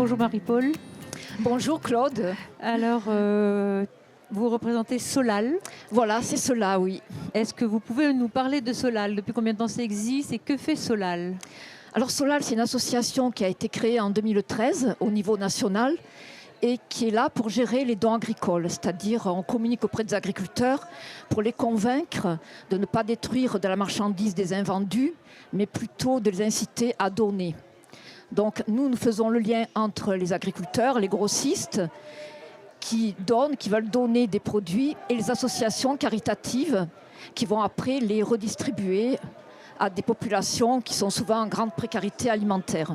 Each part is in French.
Bonjour Marie-Paul. Bonjour Claude. Alors, vous représentez Solal. Voilà, c'est cela, oui. Est-ce que vous pouvez nous parler de Solal? Depuis combien de temps ça existe et que fait Solal? Alors Solal, c'est une association qui a été créée en 2013 au niveau national et qui est là pour gérer les dons agricoles. C'est-à-dire, on communique auprès des agriculteurs pour les convaincre de ne pas détruire de la marchandise des invendus, mais plutôt de les inciter à donner. Donc nous faisons le lien entre les agriculteurs, les grossistes qui donnent, qui veulent donner des produits et les associations caritatives qui vont après les redistribuer à des populations qui sont souvent en grande précarité alimentaire.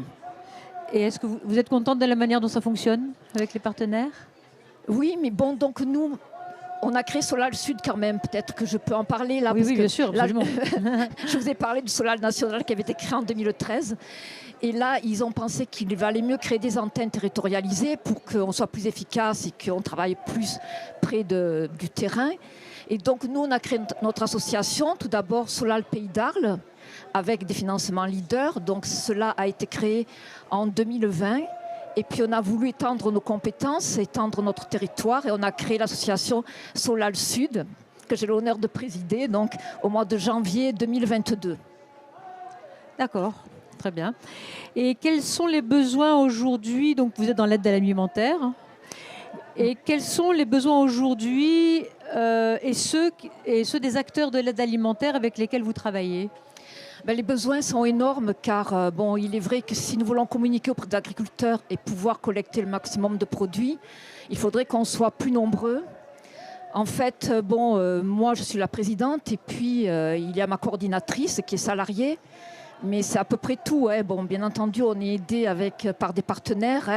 Et est-ce que vous êtes contente de la manière dont ça fonctionne avec les partenaires? Oui, mais bon, donc nous, on a créé Solal Sud quand même. Peut-être que je peux en parler là. Oui, parce oui, que bien sûr, là, absolument. je vous ai parlé du Solal National qui avait été créé en 2013. Et là, ils ont pensé qu'il valait mieux créer des antennes territorialisées pour qu'on soit plus efficace et qu'on travaille plus près du terrain. Et donc, nous, on a créé notre association, tout d'abord Solal Pays d'Arles, avec des financements leaders. Donc, cela a été créé en 2020. Et puis, on a voulu étendre nos compétences, étendre notre territoire. Et on a créé l'association Solal Sud, que j'ai l'honneur de présider, donc au mois de janvier 2022. D'accord, très bien. Et quels sont les besoins aujourd'hui? Donc, vous êtes dans l'aide alimentaire. Et quels sont les besoins aujourd'hui et ceux des acteurs de l'aide alimentaire avec lesquels vous travaillez? Les besoins sont énormes car bon, il est vrai que si nous voulons communiquer auprès des agriculteurs et pouvoir collecter le maximum de produits, il faudrait qu'on soit plus nombreux. En fait, moi je suis la présidente et puis il y a ma coordinatrice qui est salariée. Mais c'est à peu près tout. Hein. Bon, bien entendu, on est aidé par des partenaires,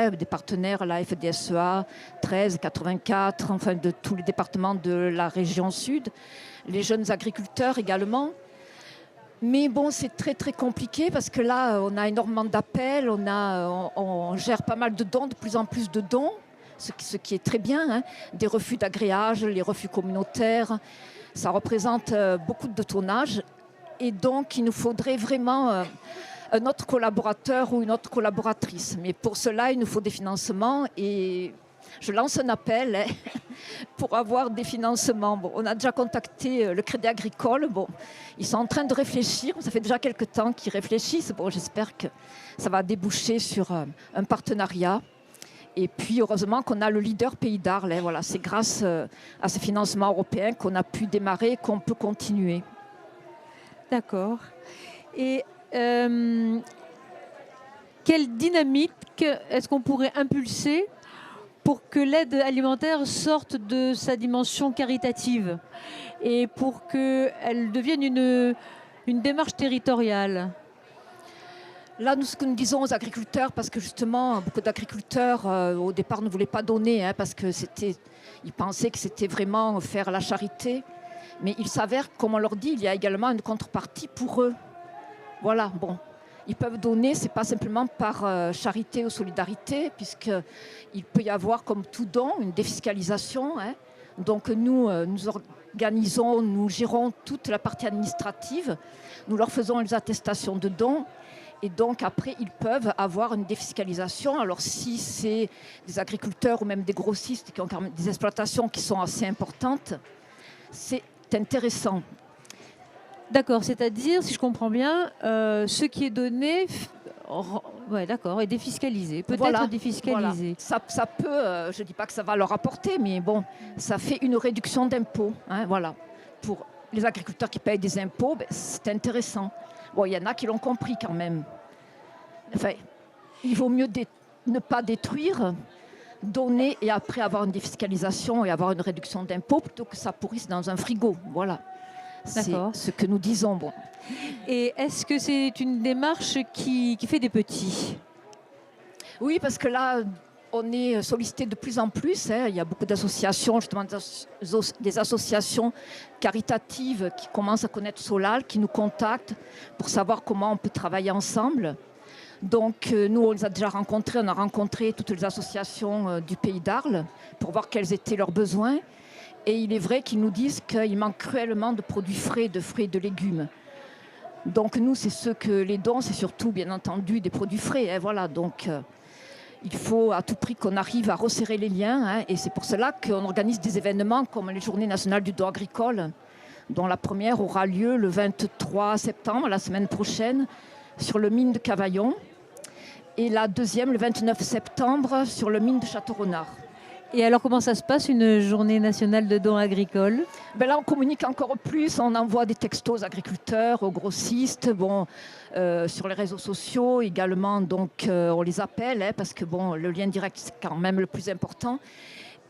la FDSEA, 13, 84, enfin de tous les départements de la région sud, les jeunes agriculteurs également. Mais bon, c'est très très compliqué parce que là, on a énormément d'appels, on gère pas mal de dons, de plus en plus de dons, ce qui est très bien. Hein. Des refus d'agréage, les refus communautaires, ça représente beaucoup de tonnage. Et donc, il nous faudrait vraiment un autre collaborateur ou une autre collaboratrice. Mais pour cela, il nous faut des financements et je lance un appel pour avoir des financements. Bon, on a déjà contacté le Crédit Agricole. Bon, ils sont en train de réfléchir. Ça fait déjà quelques temps qu'ils réfléchissent. Bon, j'espère que ça va déboucher sur un partenariat. Et puis, heureusement qu'on a le leader Pays d'Arles. Voilà, c'est grâce à ces financements européens qu'on a pu démarrer et qu'on peut continuer. D'accord. Et quelle dynamique est-ce qu'on pourrait impulser pour que l'aide alimentaire sorte de sa dimension caritative et pour qu'elle devienne une démarche territoriale? Là, ce que nous disons aux agriculteurs, parce que justement, beaucoup d'agriculteurs, au départ, ne voulaient pas donner, parce qu'ils pensaient que c'était vraiment faire la charité. Mais il s'avère, comme on leur dit, il y a également une contrepartie pour eux. Voilà, bon. Ils peuvent donner, ce n'est pas simplement par charité ou solidarité, puisqu'il peut y avoir, comme tout don, une défiscalisation. Hein. Donc nous organisons, nous gérons toute la partie administrative. Nous leur faisons les attestations de dons. Et donc après, ils peuvent avoir une défiscalisation. Alors si c'est des agriculteurs ou même des grossistes qui ont quand même des exploitations qui sont assez importantes, c'est intéressant. D'accord, c'est-à-dire, si je comprends bien, ce qui est donné est défiscalisé, peut-être défiscalisé. Voilà. Ça peut, je ne dis pas que ça va leur apporter, mais bon, ça fait une réduction d'impôts. Hein, voilà. Pour les agriculteurs qui payent des impôts, c'est intéressant. Bon, il y en a qui l'ont compris quand même. Enfin, il vaut mieux ne pas détruire, donner et après avoir une défiscalisation et avoir une réduction d'impôts plutôt que ça pourrisse dans un frigo. Voilà, c'est ce que nous disons. Bon. Et est-ce que c'est une démarche qui fait des petits? Oui, parce que là, on est sollicité de plus en plus. Hein. Il y a beaucoup d'associations, justement des associations caritatives qui commencent à connaître Solal, qui nous contactent pour savoir comment on peut travailler ensemble. Donc nous, on les a déjà rencontrés, on a rencontré toutes les associations du Pays d'Arles pour voir quels étaient leurs besoins. Et il est vrai qu'ils nous disent qu'il manque cruellement de produits frais, de fruits et de légumes. Donc nous, c'est ce que les dons, c'est surtout bien entendu des produits frais. Hein, voilà, donc Il faut à tout prix qu'on arrive à resserrer les liens, hein, et c'est pour cela qu'on organise des événements comme les Journées nationales du don agricole, dont la première aura lieu le 23 septembre, la semaine prochaine, sur le mine de Cavaillon, et la deuxième le 29 septembre sur le mine de Château-Renard. Et alors, comment ça se passe, une journée nationale de dons agricoles? Ben là, on communique encore plus, on envoie des textos aux agriculteurs, aux grossistes, sur les réseaux sociaux également, donc on les appelle, hein, parce que le lien direct, c'est quand même le plus important.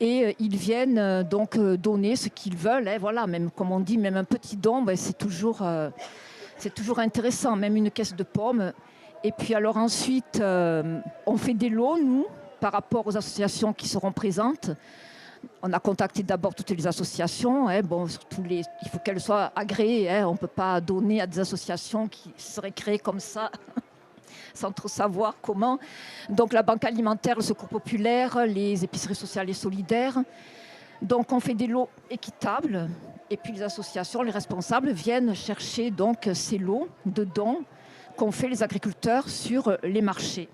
Et ils viennent donc donner ce qu'ils veulent, hein, voilà, même comme on dit, même un petit don, c'est toujours intéressant, même une caisse de pommes. Et puis alors ensuite, on fait des lots, nous, par rapport aux associations qui seront présentes. On a contacté d'abord toutes les associations. Hein, il faut qu'elles soient agréées. Hein, on ne peut pas donner à des associations qui seraient créées comme ça, sans trop savoir comment. Donc la Banque alimentaire, le Secours populaire, les épiceries sociales et solidaires. Donc on fait des lots équitables. Et puis les associations, les responsables viennent chercher donc ces lots de dons qu'ont fait les agriculteurs sur les marchés.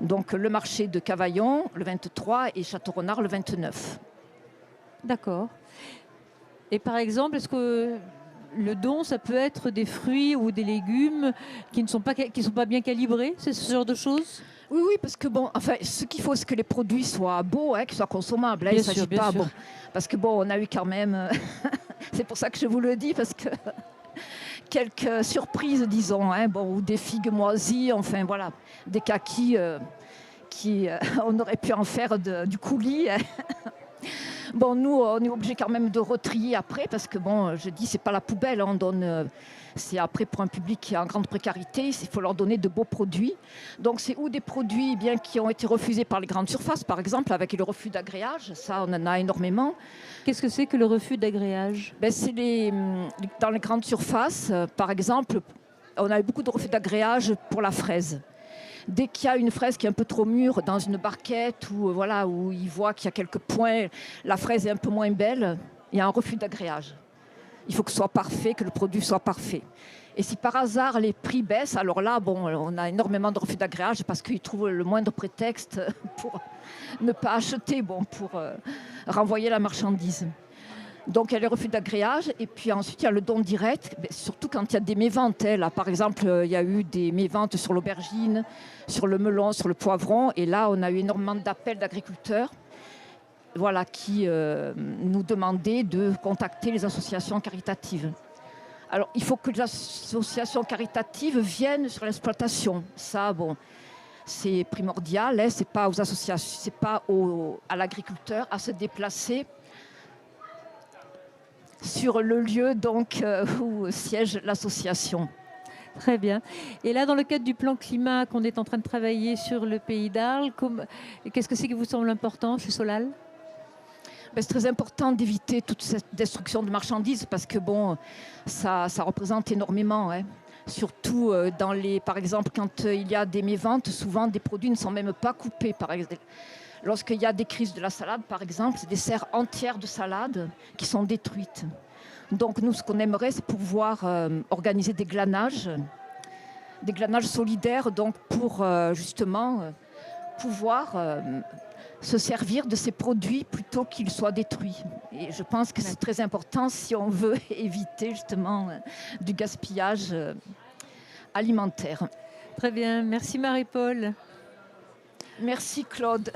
Donc le marché de Cavaillon le 23 et Château-Renard le 29. D'accord. Et par exemple, est-ce que le don, ça peut être des fruits ou des légumes qui ne sont pas bien calibrés? C'est ce genre de choses? Oui, parce que ce qu'il faut, c'est que les produits soient beaux, hein, qu'ils soient consommables. Hein, il ne s'agit pas, parce que on a eu quand même, c'est pour ça que je vous le dis, parce que quelques surprises, disons, hein, ou des figues moisies, enfin voilà, des kakis on aurait pu en faire du coulis. Hein. Nous, on est obligé quand même de retrier après, parce que je dis, c'est pas la poubelle, on donne, c'est après pour un public qui est en grande précarité, il faut leur donner de beaux produits. Donc c'est ou des produits qui ont été refusés par les grandes surfaces, par exemple, avec le refus d'agréage, ça on en a énormément. Qu'est-ce que c'est que le refus d'agréage? C'est dans les grandes surfaces, par exemple, on a eu beaucoup de refus d'agréage pour la fraise. Dès qu'il y a une fraise qui est un peu trop mûre dans une barquette où il voit qu'il y a quelques points, la fraise est un peu moins belle, il y a un refus d'agréage. Il faut que ce soit parfait, que le produit soit parfait. Et si par hasard les prix baissent, alors là, on a énormément de refus d'agréage parce qu'ils trouvent le moindre prétexte pour ne pas acheter, pour renvoyer la marchandise. Donc il y a les refus d'agréage et puis ensuite il y a le don direct, surtout quand il y a des méventes. Là, par exemple, il y a eu des méventes sur l'aubergine, sur le melon, sur le poivron. Et là, on a eu énormément d'appels d'agriculteurs qui nous demandaient de contacter les associations caritatives. Alors il faut que les associations caritatives viennent sur l'exploitation. Ça, c'est primordial. Hein, c'est pas aux associations, c'est pas à l'agriculteur à se déplacer sur le lieu où siège l'association. Très bien. Et là, dans le cadre du plan climat qu'on est en train de travailler sur le Pays d'Arles, qu'est-ce que c'est qui vous semble important chez Solal? C'est très important d'éviter toute cette destruction de marchandises parce que ça représente énormément. Hein. Surtout par exemple, quand il y a des méventes, souvent des produits ne sont même pas coupés. Par exemple. Lorsqu'il y a des crises de la salade, par exemple, c'est des serres entières de salade qui sont détruites. Donc nous, ce qu'on aimerait, c'est pouvoir organiser des glanages solidaires, pour justement pouvoir se servir de ces produits plutôt qu'ils soient détruits. Et je pense que c'est très important si on veut éviter justement du gaspillage alimentaire. Très bien, merci Marie-Paul. Merci Claude.